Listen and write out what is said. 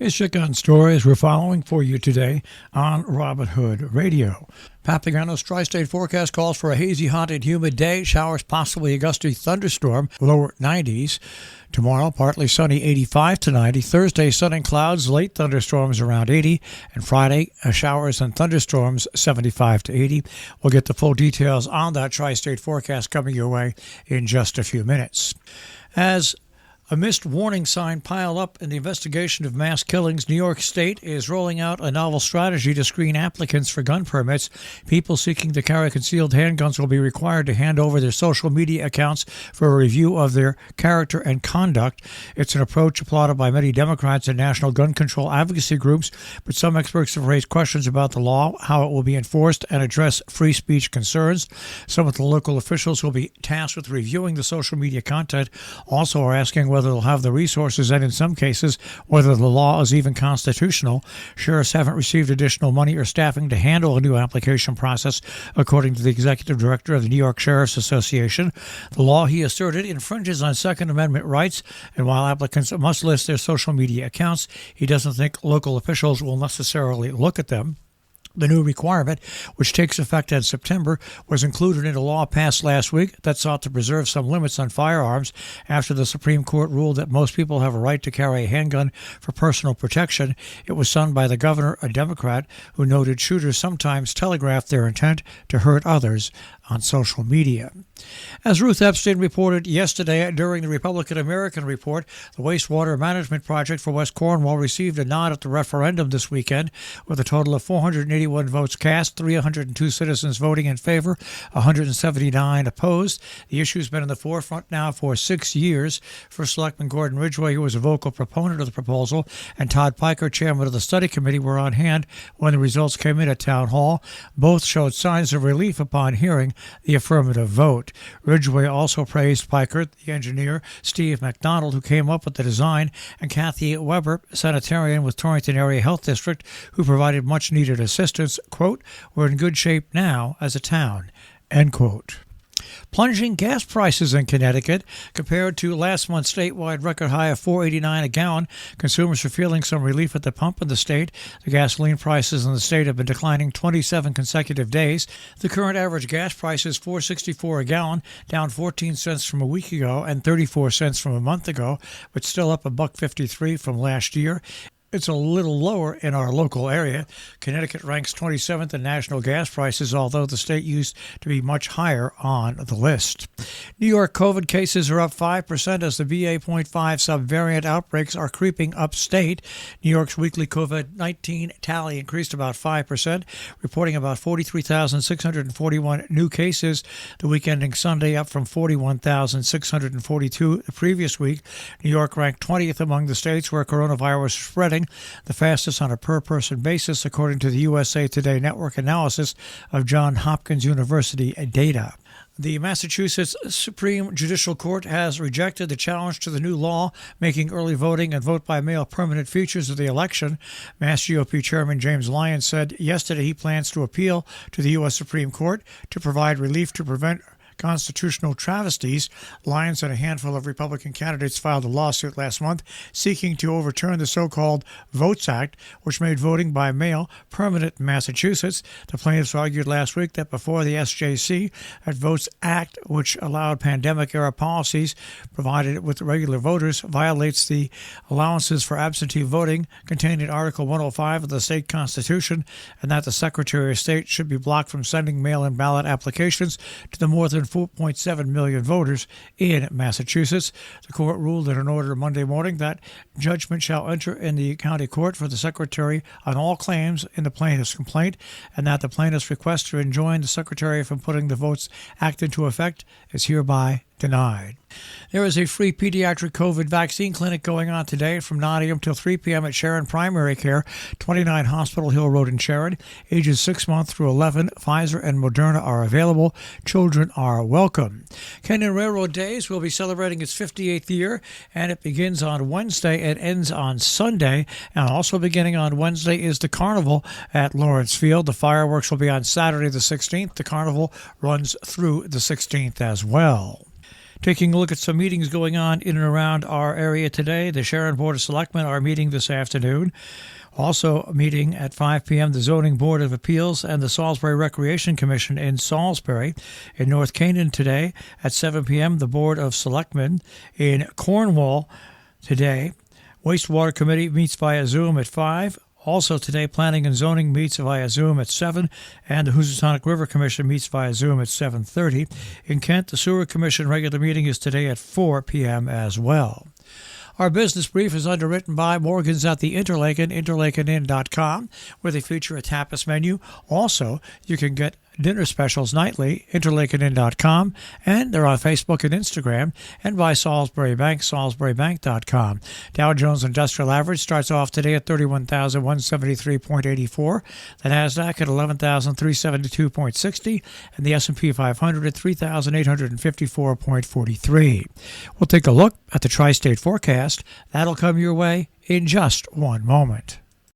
Here's shotgun stories we're following for you today on Robin Hood Radio. Papagano's tri-state forecast calls for a hazy, hot, and humid day. Showers, possibly a gusty thunderstorm, lower 90s. Tomorrow, partly sunny, 85 to 90. Thursday, sun and clouds, late thunderstorms around 80. And Friday, showers and thunderstorms, 75 to 80. We'll get the full details on that tri-state forecast coming your way in just a few minutes. As a missed warning sign piled up in the investigation of mass killings, New York State is rolling out a novel strategy to screen applicants for gun permits. People seeking to carry concealed handguns will be required to hand over their social media accounts for a review of their character and conduct. It's an approach applauded by many Democrats and national gun control advocacy groups, but some experts have raised questions about the law, how it will be enforced, and address free speech concerns. Some of the local officials who will be tasked with reviewing the social media content also are asking whether they'll have the resources and, in some cases, whether the law is even constitutional. Sheriffs haven't received additional money or staffing to handle a new application process, according to the executive director of the New York Sheriff's Association. The law, he asserted, infringes on Second Amendment rights, and while applicants must list their social media accounts, he doesn't think local officials will necessarily look at them. The new requirement, which takes effect in September, was included in a law passed last week that sought to preserve some limits on firearms after the Supreme Court ruled that most people have a right to carry a handgun for personal protection. It was signed by the governor, a Democrat, who noted shooters sometimes telegraph their intent to hurt others on social media. As Ruth Epstein reported yesterday during the Republican American Report, the wastewater management project for West Cornwall received a nod at the referendum this weekend, with a total of 481 votes cast, 302 citizens voting in favor, 179 opposed. The issue's been in the forefront now for 6 years. First Selectman Gordon Ridgway, who was a vocal proponent of the proposal, and Todd Piker, chairman of the study committee, were on hand when the results came in at Town Hall. Both showed signs of relief upon hearing the affirmative vote. Ridgway also praised Piker, the engineer, Steve McDonald, who came up with the design, and Kathy Weber, sanitarian with Torrington Area Health District, who provided much-needed assistance. Quote, "We're in good shape now as a town," end quote. Plunging gas prices in Connecticut compared to last month's statewide record high of $4.89 a gallon. Consumers are feeling some relief at the pump in the state. The gasoline prices in the state have been declining 27 consecutive days. The current average gas price is $4.64 a gallon, down 14 cents from a week ago and 34 cents from a month ago, but still up $1.53 from last year. It's a little lower in our local area. Connecticut ranks 27th in national gas prices, although the state used to be much higher on the list. New York COVID cases are up 5% as the BA.5 subvariant outbreaks are creeping upstate. New York's weekly COVID-19 tally increased about 5%, reporting about 43,641 new cases the week ending Sunday, up from 41,642 the previous week. New York ranked 20th among the states where coronavirus is spreading, the fastest on a per-person basis, according to the USA Today Network analysis of Johns Hopkins University data. The Massachusetts Supreme Judicial Court has rejected the challenge to the new law making early voting and vote-by-mail permanent features of the election. Mass GOP Chairman James Lyons said yesterday he plans to appeal to the U.S. Supreme Court to provide relief to prevent constitutional travesties. Lyons and a handful of Republican candidates filed a lawsuit last month seeking to overturn the so-called Votes Act, which made voting by mail permanent in Massachusetts. The plaintiffs argued last week that before the SJC, that Votes Act, which allowed pandemic-era policies provided with regular voters, violates the allowances for absentee voting contained in Article 105 of the state constitution, and that the Secretary of State should be blocked from sending mail-in ballot applications to the more than 4.7 million voters in Massachusetts. The court ruled in an order Monday morning that judgment shall enter in the county court for the secretary on all claims in the plaintiff's complaint, and that the plaintiff's request to enjoin the secretary from putting the Votes Act into effect is hereby denied. There is a free pediatric COVID vaccine clinic going on today from 9 a.m. till 3 p.m. at Sharon Primary Care, 29 Hospital Hill Road in Sharon. Ages 6 months through 11, Pfizer and Moderna are available. Children are welcome. Kenyon Railroad Days will be celebrating its 58th year, and it begins on Wednesday and ends on Sunday. And also beginning on Wednesday is the Carnival at Lawrence Field. The fireworks will be on Saturday the 16th. The Carnival runs through the 16th as well. Taking a look at some meetings going on in and around our area today, the Sharon Board of Selectmen are meeting this afternoon. Also meeting at 5 p.m. the Zoning Board of Appeals and the Salisbury Recreation Commission in Salisbury. In North Canaan today at 7 p.m. the Board of Selectmen. In Cornwall today, Wastewater Committee meets via Zoom at 5. Also today, Planning and Zoning meets via Zoom at 7, and the Housatonic River Commission meets via Zoom at 7:30. In Kent, the Sewer Commission regular meeting is today at 4 p.m. as well. Our business brief is underwritten by Morgan's at the Interlaken, interlakenin.com, where they feature a tapas menu. Also, you can get dinner specials nightly, interlakenin.com, and they're on Facebook and Instagram, and by Salisbury Bank, salisburybank.com. Dow Jones Industrial Average starts off today at 31,173.84, the NASDAQ at 11,372.60, and the S&P 500 at 3,854.43. We'll take a look at the tri-state forecast. That'll come your way in just one moment.